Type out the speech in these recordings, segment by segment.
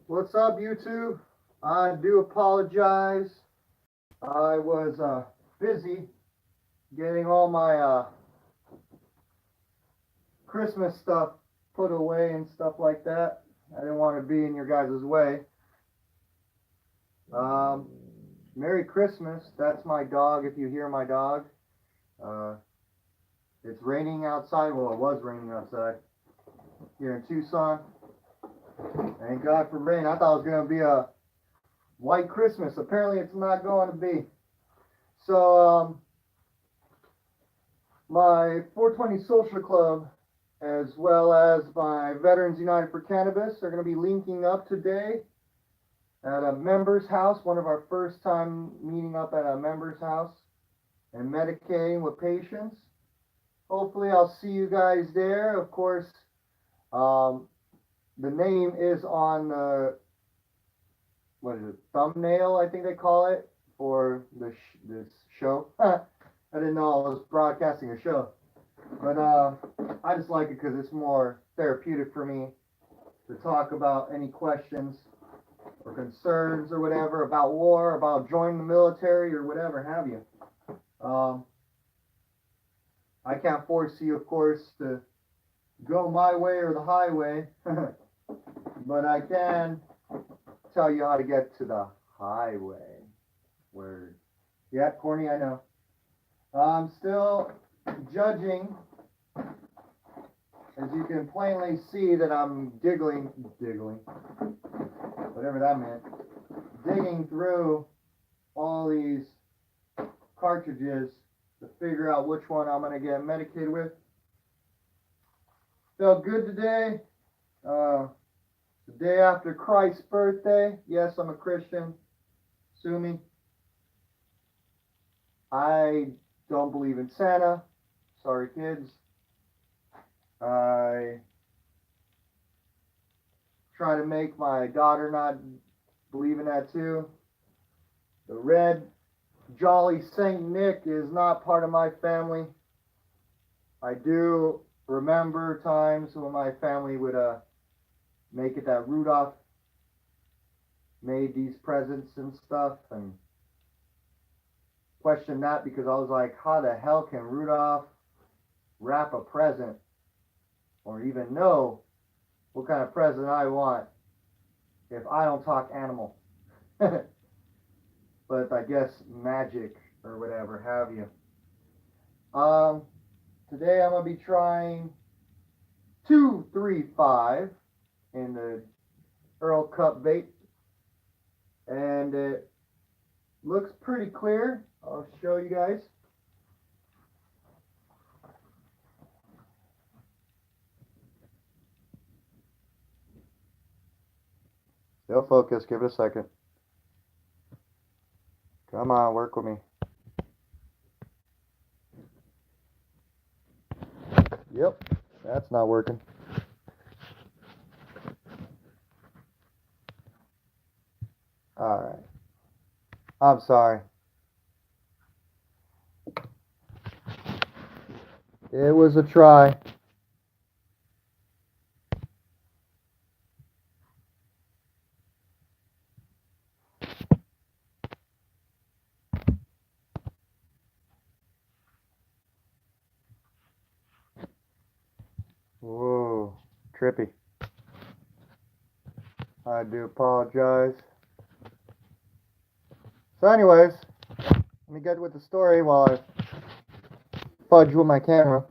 What's up, YouTube? I do apologize. I was busy getting all my Christmas stuff put away and stuff like that. I didn't want to be in your guys' way. Merry Christmas. That's my dog, if you hear my dog. Uh, it's raining outside. Well, it was raining outside here in Tucson. Thank God for rain. I thought it was going to be a white Christmas. Apparently, it's not going to be. So, my 420 Social Club, as well as my Veterans United for Cannabis, are going to be linking up today at a member's house, one of our first time meeting up at a member's house and medicating with patients. Hopefully, I'll see you guys there. Of course, the name is on the, what is it, thumbnail, I think they call it, for this show. I didn't know I was broadcasting a show. But I just like it because it's more therapeutic for me to talk about any questions or concerns or whatever about war, about joining the military or whatever have you. I can't force you, of course, to go my way or the highway, but I can tell you how to get to the highway. Word. Yeah, corny, I know. I'm still judging, as you can plainly see that I'm digging, whatever that meant, digging through all these cartridges to figure out which one I'm going to get medicated with. Felt good today. The day after Christ's birthday. Yes, I'm a Christian. Sue me. I don't believe in Santa. Sorry, kids. I try to make my daughter not believe in that too. The red Jolly Saint Nick is not part of my family. I do remember times when my family would make it that Rudolph made these presents and stuff, and question that because I was like, how the hell can Rudolph wrap a present or even know what kind of present I want if I don't talk animal? But I guess magic or whatever have you. Today I'm going to be trying 235 in the Errl Cup vape, and it looks pretty clear. I'll show you guys. Still focus, give it a second. Come on, work with me. Yep, that's not working. Alright. I'm sorry. It was a try. Whoa, trippy. I do apologize. So anyways, let me get with the story while I fudge with my camera.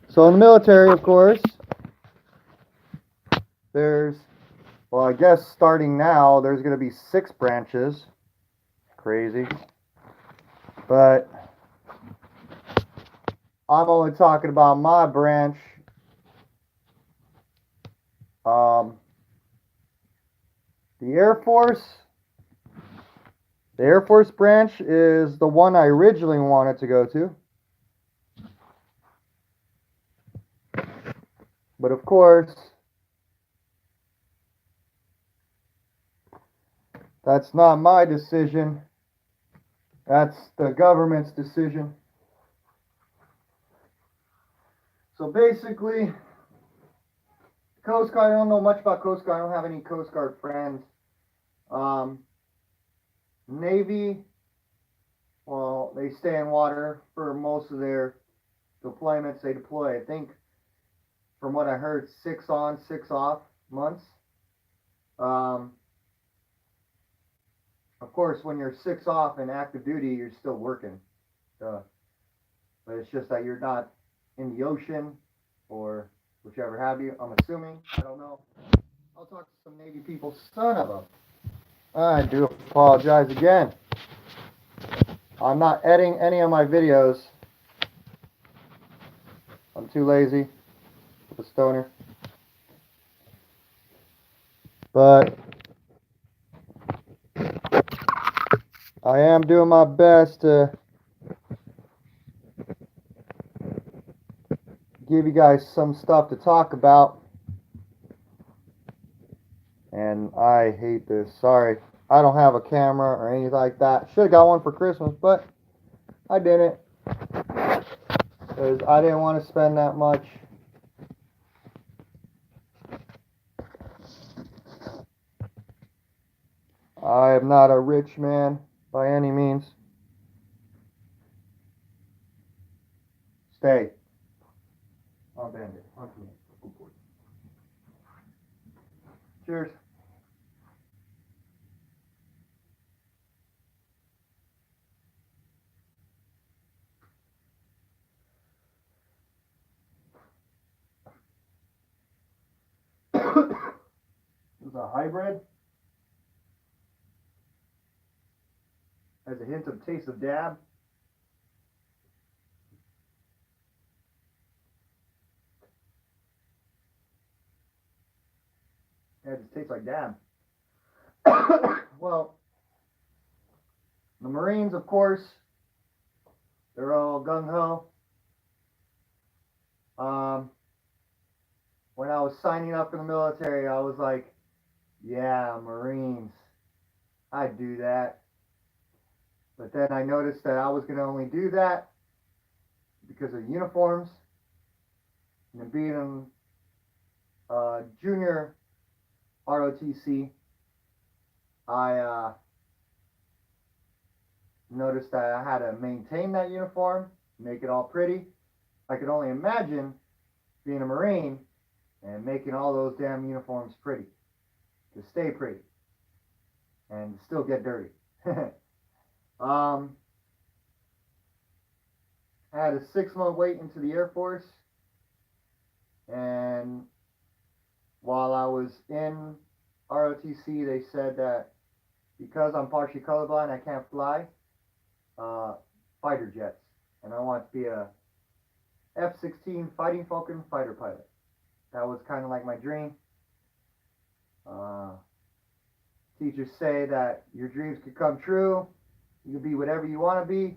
So in the military, of course, there's, well, I guess starting now, there's going to be 6 branches. Crazy. But I'm only talking about my branch. The Air Force branch is the one I originally wanted to go to. But of course, that's not my decision. That's the government's decision. So basically, Coast Guard, I don't know much about Coast Guard. I don't have any Coast Guard friends. Navy, well, they stay in water for most of their deployments. They deploy, I think, from what I heard, 6 on, 6 off months. Of course, when you're 6 off in active duty, you're still working. But it's just that you're not in the ocean or whichever have you. I'm assuming. I don't know. I'll talk to some Navy people. Son of a. I do apologize again. I'm not editing any of my videos. I'm too lazy. A stoner. But I am doing my best to give you guys some stuff to talk about. And I hate this. Sorry. I don't have a camera or anything like that. Should have got one for Christmas, but I didn't. Because I didn't want to spend that much. I am not a rich man by any means. Stay. I'll bend it. Cheers. This is a hybrid. Has a hint of taste of dab. Yeah, it just tastes like dab. Well, the Marines, of course, they're all gung-ho. When I was signing up for the military, I was like, yeah, Marines, I'd do that. But then I noticed that I was going to only do that because of uniforms. And being a junior ROTC, I noticed that I had to maintain that uniform, make it all pretty. I could only imagine being a Marine and making all those damn uniforms pretty, to stay pretty and still get dirty. I had a 6-month wait into the Air Force, and while I was in ROTC, they said that because I'm partially colorblind, I can't fly fighter jets, and I want to be a F-16 Fighting Falcon fighter pilot. That was kind of like my dream. Teachers say that your dreams could come true. You can be whatever you want to be.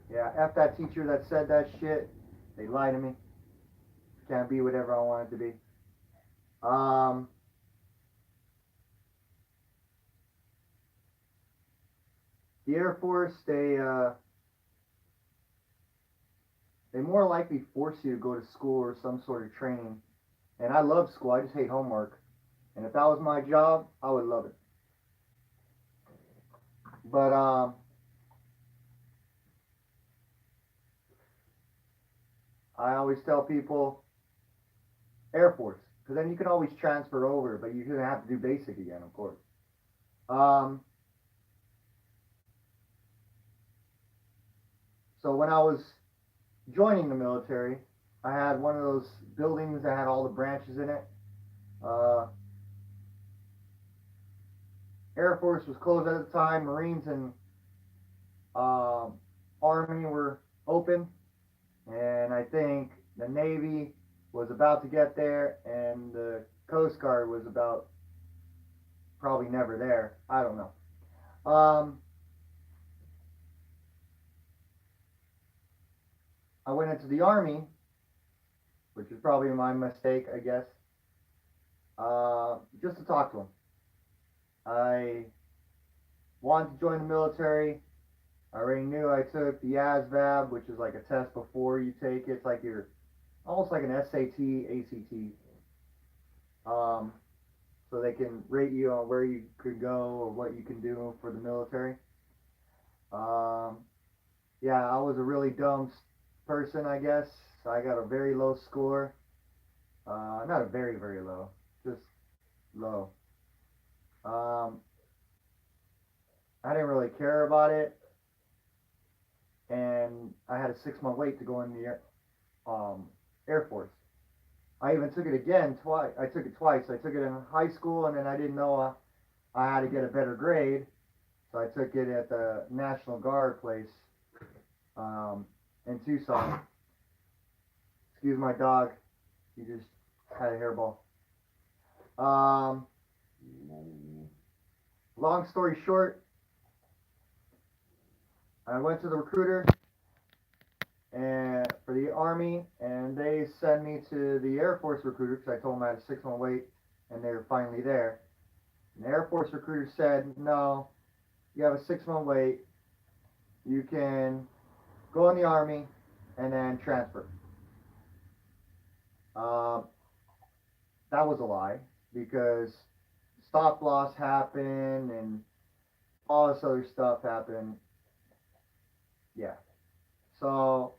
Yeah, F that teacher that said that shit. They lied to me. Can't be whatever I want it to be. The Air Force, they more likely force you to go to school or some sort of training. And I love school. I just hate homework. And if that was my job, I would love it. But I always tell people Air Force, because then you can always transfer over, but you're gonna have to do basic again, of course. So when I was joining the military, I had one of those buildings that had all the branches in it. Air Force was closed at the time. Marines and Army were open, and I think the Navy was about to get there, and the Coast Guard was about probably never there. I don't know. I went into the Army, which is probably my mistake, I guess, just to talk to them. I wanted to join the military. I already knew I took the ASVAB, which is like a test before you take it. It's like you're almost like an SAT, ACT. um, so they can rate you on where you could go or what you can do for the military. Um, yeah, I was a really dumb person, I guess. I got a very low score. Not a very, very low, just low. Um, I didn't really care about it, and I had a 6 month wait to go in the Air Force. I even took it again twice. I took it twice. I took it in high school, and then I didn't know I had to get a better grade, so I took it at the National Guard place um, in Tucson. Excuse my dog. He just had a hairball. Um, long story short, I went to the recruiter and for the Army, and they sent me to the Air Force recruiter because I told them I had a 6 month wait, and they were finally there. And the Air Force recruiter said, "No, you have a 6 month wait. You can go in the Army and then transfer." Um, that was a lie because stop loss happened and all this other stuff happened. Yeah. So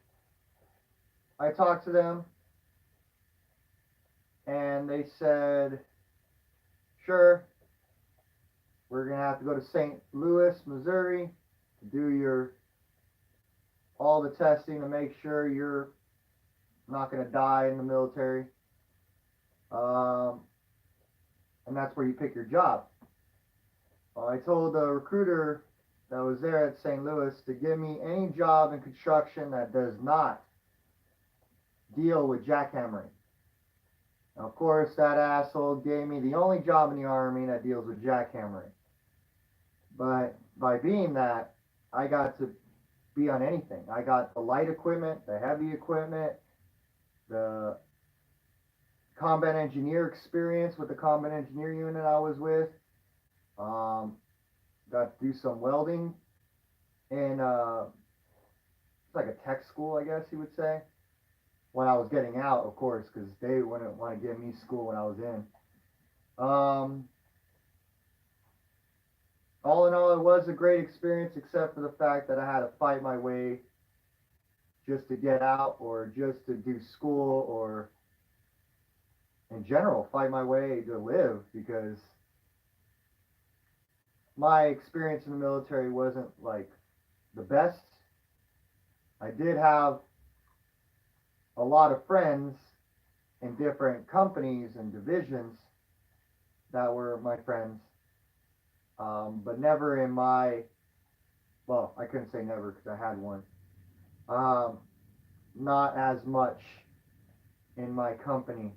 I talked to them and they said, "Sure, we're gonna have to go to St. Louis, Missouri to do your all the testing to make sure you're not gonna die in the military. Um, and that's where you pick your job." Well, I told the recruiter that was there at St. Louis to give me any job in construction that does not deal with jackhammering. Now, of course, that asshole gave me the only job in the Army that deals with jackhammering. But by being that, I got to be on anything. I got the light equipment, the heavy equipment, the combat engineer experience with the combat engineer unit I was with. Um, got to do some welding in it's like a tech school, I guess you would say. When I was getting out, of course, because they wouldn't want to give me school when I was in. Um, all in all, it was a great experience, except for the fact that I had to fight my way just to get out, or just to do school, or in general, fight my way to live, because my experience in the military wasn't like the best. I did have a lot of friends in different companies and divisions that were my friends, but never in my, well, I couldn't say never because I had one. Um, not as much in my company.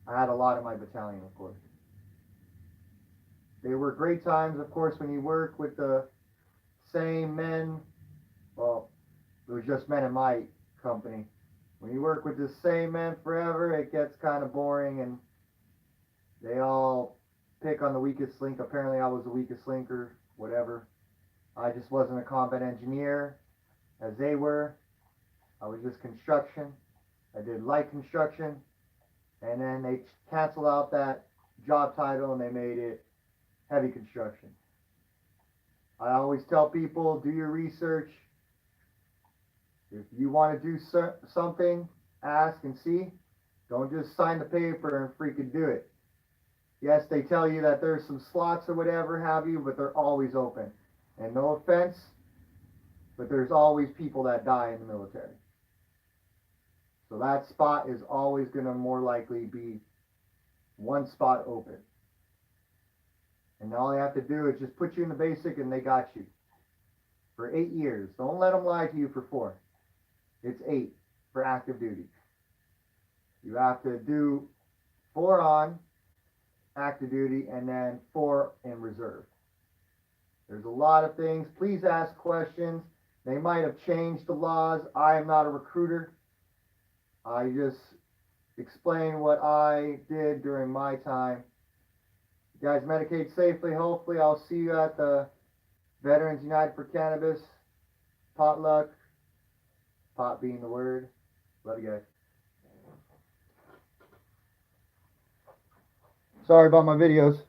I had a lot in my battalion, of course. They were great times, of course, when you work with the same men. Well, it was just men in my company. When you work with the same men forever, it gets kind of boring, and they all pick on the weakest link. Apparently, I was the weakest link or whatever. I just wasn't a combat engineer as they were. I was just construction. I did light construction, and then they canceled out that job title and they made it heavy construction. I always tell people, do your research. If you want to do something, ask and see. Don't just sign the paper and freaking do it. Yes, they tell you that there's some slots or whatever have you, but they're always open. And no offense, but there's always people that die in the military. So that spot is always going to more likely be one spot open. And all they have to do is just put you in the basic and they got you. For 8 years. Don't let them lie to you for 4. It's 8 for active duty. You have to do 4 on active duty and then 4 in reserve. There's a lot of things. Please ask questions. They might have changed the laws. I am not a recruiter. I just explain what I did during my time. You guys medicate safely. Hopefully, I'll see you at the Veterans United for Cannabis potluck. Pot being the word. Love you guys. Sorry about my videos.